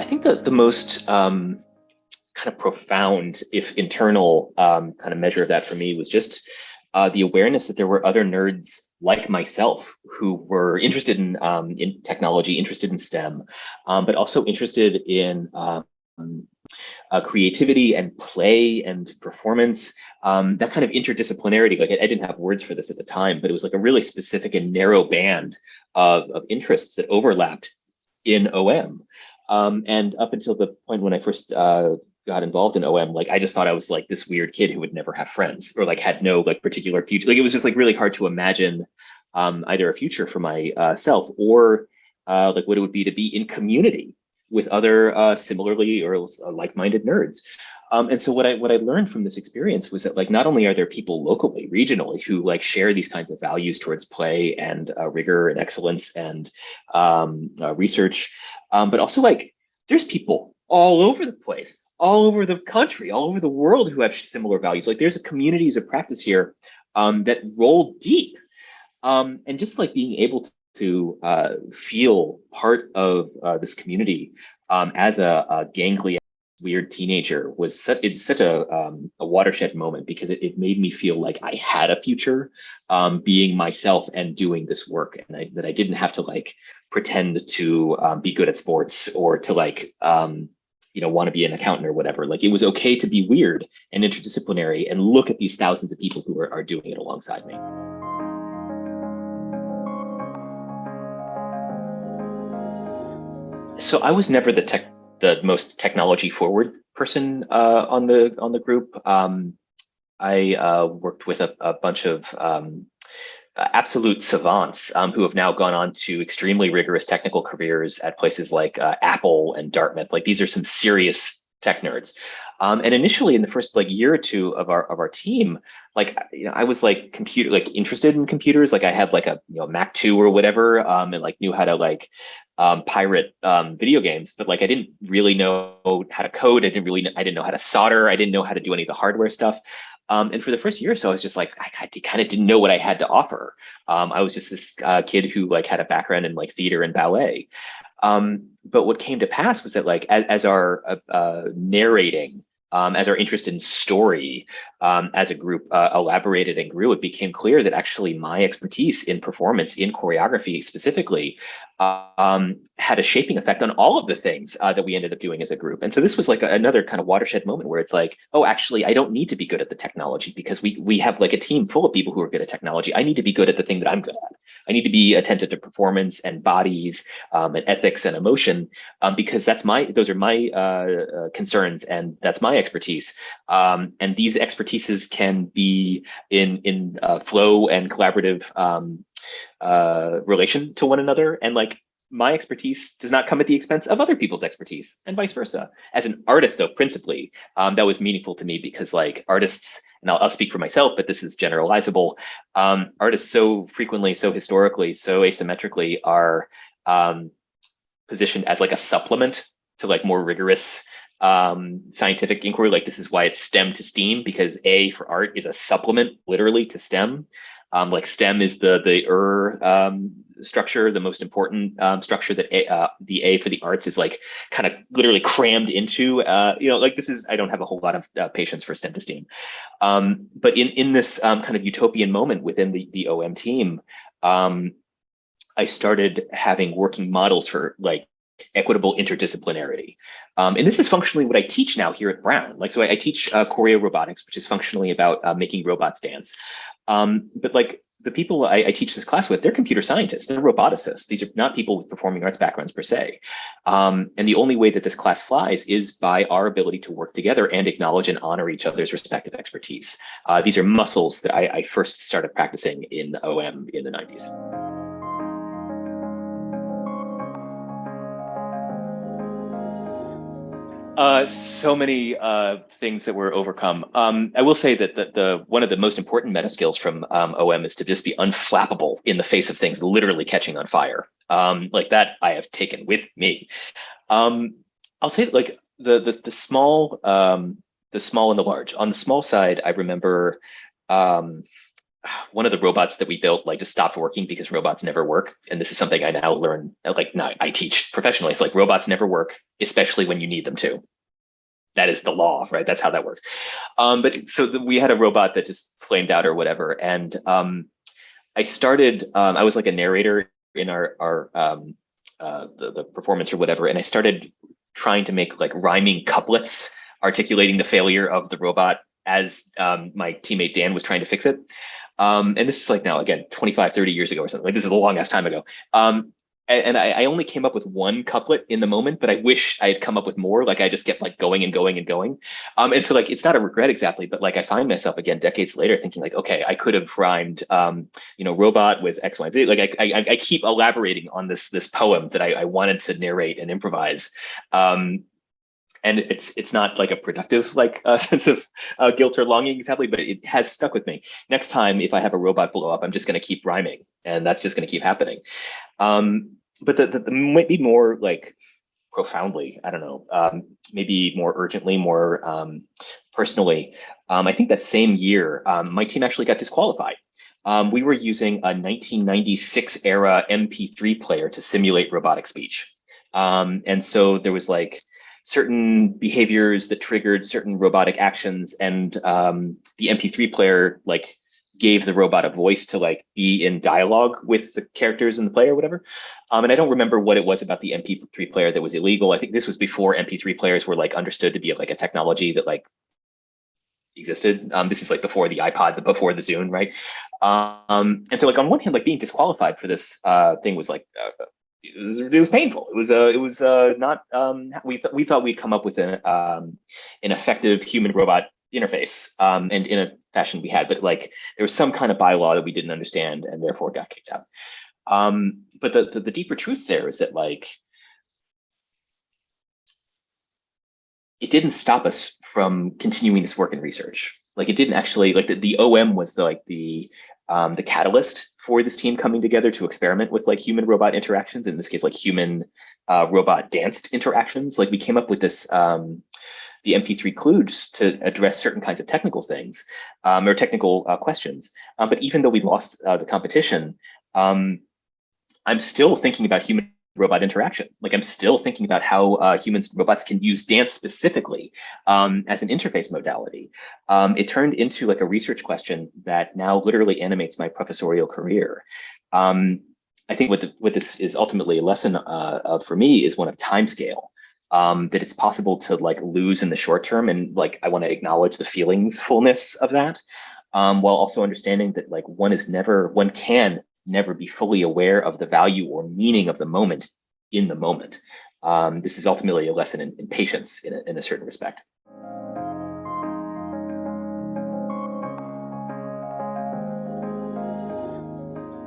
think that the most kind of profound, if internal, kind of measure of that for me was just the awareness that there were other nerds like myself who were interested in technology, interested in STEM, but also interested in creativity and play and performance. That kind of interdisciplinarity, like I didn't have words for this at the time, but it was like a really specific and narrow band of interests that overlapped in OM. And up until the point when I first got involved in OM, like I just thought I was like this weird kid who would never have friends or like had no like particular future. Like it was just like really hard to imagine either a future for myself or like what it would be to be in community with other similarly or like-minded nerds. And so what I learned from this experience was that like not only are there people locally, regionally, who like share these kinds of values towards play and rigor and excellence and research, but also like there's people all over the place, all over the country, all over the world who have similar values. Like there's a communities of practice here that roll deep, and just like being able to feel part of this community as a gangly weird teenager was it's such a watershed moment because it made me feel like I had a future being myself and doing this work, and that I didn't have to like pretend to be good at sports or to like want to be an accountant or whatever. Like it was okay to be weird and interdisciplinary and look at these thousands of people who are doing it alongside me. So I was never the most technology forward person on the group. I worked with a bunch of absolute savants who have now gone on to extremely rigorous technical careers at places like Apple and Dartmouth. Like these are some serious tech nerds. And initially, in the first like year or two of our team, like I was like interested in computers. Like I had like a Mac 2 or whatever, and like knew how to like pirate video games, but like I didn't really know how to code. I didn't know how to solder. I didn't know how to do any of the hardware stuff. And for the first year or so, I was just like, I kind of didn't know what I had to offer. I was just this kid who like had a background in like theater and ballet. But what came to pass was that like as our narrating, as our interest in story as a group elaborated and grew, it became clear that actually my expertise in performance, in choreography specifically, had a shaping effect on all of the things that we ended up doing as a group. And so this was like another kind of watershed moment where it's like, oh, actually, I don't need to be good at the technology because we have like a team full of people who are good at technology. I need to be good at the thing that I'm good at. I need to be attentive to performance and bodies and ethics and emotion because those are my concerns and that's my expertise. And these expertises can be in flow and collaborative relation to one another. And like my expertise does not come at the expense of other people's expertise and vice versa. As an artist, though, principally, that was meaningful to me because like artists, and I'll speak for myself, but this is generalizable. Artists so frequently, so historically, so asymmetrically are positioned as like a supplement to like more rigorous scientific inquiry. Like this is why it's STEM to STEAM, because A for art is a supplement literally to STEM. Like STEM is the structure, the most important structure that the A for the arts is like kind of literally crammed into. Like this is, I don't have a whole lot of patience for STEM to STEAM. But in this kind of utopian moment within the OM team, I started having working models for like equitable interdisciplinarity. And this is functionally what I teach now here at Brown. Like, so I teach choreo robotics, which is functionally about making robots dance. But like the people I teach this class with, they're computer scientists, they're roboticists. These are not people with performing arts backgrounds per se. And the only way that this class flies is by our ability to work together and acknowledge and honor each other's respective expertise. These are muscles that I first started practicing in OM in the 90s. So many things that were overcome. I will say that the one of the most important meta skills from OM is to just be unflappable in the face of things literally catching on fire. Like that I have taken with me. I'll say that like the small and the large. On the small side, I remember one of the robots that we built like just stopped working because robots never work. And this is something I now learn, like now I teach professionally. It's like robots never work, especially when you need them to. That is the law, right? That's how that works. But so we had a robot that just flamed out or whatever. And I started, I was like a narrator in the performance or whatever. And I started trying to make like rhyming couplets articulating the failure of the robot as my teammate Dan was trying to fix it. And this is like now, again, 25, 30 years ago or something. Like this is a long ass time ago. And I only came up with one couplet in the moment, but I wish I had come up with more. Like I just kept like going and going and going. And so like it's not a regret exactly, but like I find myself again decades later thinking like, okay, I could have rhymed, robot with X, Y, Z. Like I keep elaborating on this poem that I wanted to narrate and improvise. And it's not like a productive like sense of guilt or longing exactly, but it has stuck with me. Next time, if I have a robot blow up, I'm just going to keep rhyming, and that's just going to keep happening. But the might be more like profoundly, I don't know, maybe more urgently, more personally. I think that same year, my team actually got disqualified. We were using a 1996 era MP3 player to simulate robotic speech. And so there was like certain behaviors that triggered certain robotic actions, and the MP3 player like gave the robot a voice to like be in dialogue with the characters in the play or whatever. And I don't remember what it was about the MP3 player that was illegal. I think this was before MP3 players were like understood to be like a technology that like existed. This is like before the iPod, before the Zune, right? And so like on one hand, like being disqualified for this thing was like it was painful. It was not we thought we'd come up with an effective human robot interface, and in a fashion we had, but like there was some kind of bylaw that we didn't understand and therefore got kicked out. But the deeper truth there is that like it didn't stop us from continuing this work and research. Like it didn't actually like the OM was the catalyst for this team coming together to experiment with like human robot interactions. In this case, like human robot danced interactions. Like we came up with this the MP3 kludge to address certain kinds of technical things or technical questions. But even though we lost the competition, I'm still thinking about human robot interaction. Like I'm still thinking about how humans and robots can use dance specifically as an interface modality. It turned into like a research question that now literally animates my professorial career. I think what this is ultimately a lesson of for me is one of time scale. That it's possible to like lose in the short term, and like I want to acknowledge the feelingsfulness of that, while also understanding that like one can never be fully aware of the value or meaning of the moment in the moment. This is ultimately a lesson in patience in a certain respect.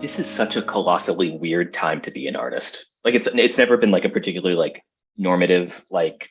This is such a colossally weird time to be an artist. Like it's never been like a particularly like normative, like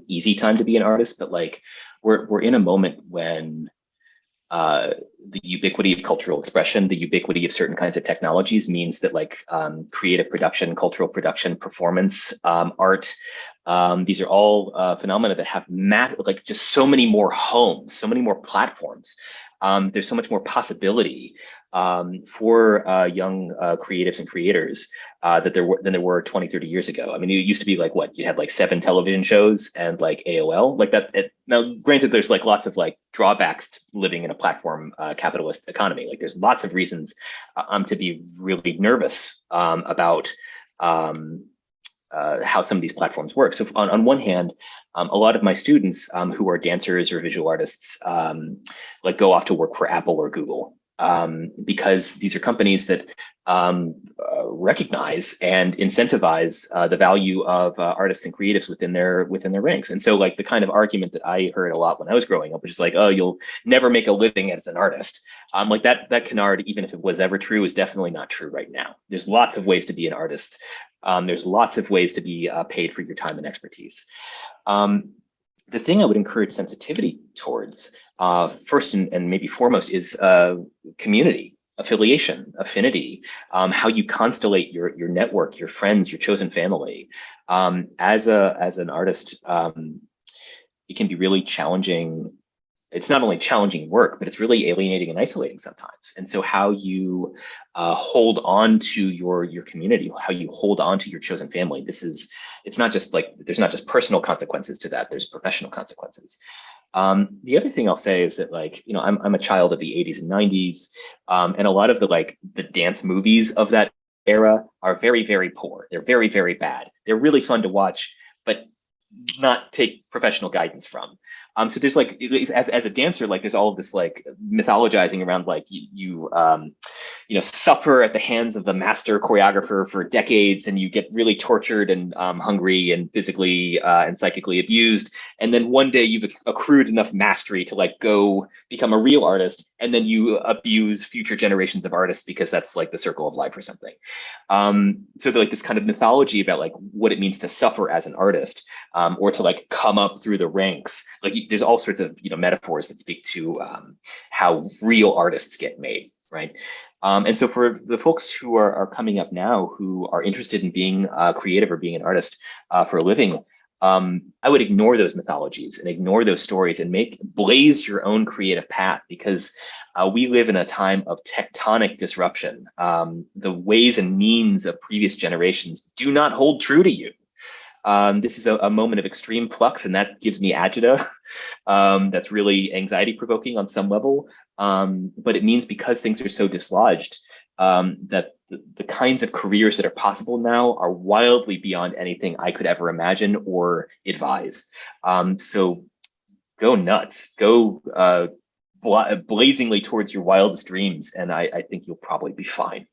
easy time to be an artist, but like we're in a moment when the ubiquity of cultural expression, the ubiquity of certain kinds of technologies means that like creative production, cultural production, performance, art, these are all phenomena that have like just so many more homes, so many more platforms. There's so much more possibility for young creatives and creators than there were 20, 30 years ago. I mean, it used to be like what you had like 7 television shows and like AOL like that. Now, granted, there's like lots of like drawbacks to living in a platform capitalist economy. Like there's lots of reasons to be really nervous about how some of these platforms work. So on one hand, a lot of my students who are dancers or visual artists like go off to work for Apple or Google. Because these are companies that recognize and incentivize the value of artists and creatives within their ranks. And so like the kind of argument that I heard a lot when I was growing up, which is like, oh, you'll never make a living as an artist. Like that canard, even if it was ever true, is definitely not true right now. There's lots of ways to be an artist. There's lots of ways to be paid for your time and expertise. The thing I would encourage sensitivity towards first and maybe foremost is community, affiliation, affinity, how you constellate your network, your friends, your chosen family. As an artist, it can be really challenging it's not only challenging work, but it's really alienating and isolating sometimes. And so how you hold on to your community, how you hold on to your chosen family, it's not just like, there's not just personal consequences to that, there's professional consequences. The other thing I'll say is that, like, I'm a child of the 80s and 90s, and a lot of the dance movies of that era are very, very poor. They're very, very bad. They're really fun to watch, but not take professional guidance from. So there's like, as a dancer, like there's all of this like mythologizing around like suffer at the hands of the master choreographer for decades, and you get really tortured and hungry and physically and psychically abused. And then one day you've accrued enough mastery to like go become a real artist, and then you abuse future generations of artists because that's like the circle of life or something. So like this kind of mythology about like what it means to suffer as an artist, or to like come up through the ranks. Like there's all sorts of metaphors that speak to how real artists get made, right? And so for the folks who are coming up now, who are interested in being creative or being an artist for a living, I would ignore those mythologies and ignore those stories and blaze your own creative path, because we live in a time of tectonic disruption. The ways and means of previous generations do not hold true to you. This is a moment of extreme flux, and that gives me agita. That's really anxiety provoking on some level. But it means, because things are so dislodged, that the kinds of careers that are possible now are wildly beyond anything I could ever imagine or advise. So go nuts, go blazingly towards your wildest dreams, and I think you'll probably be fine.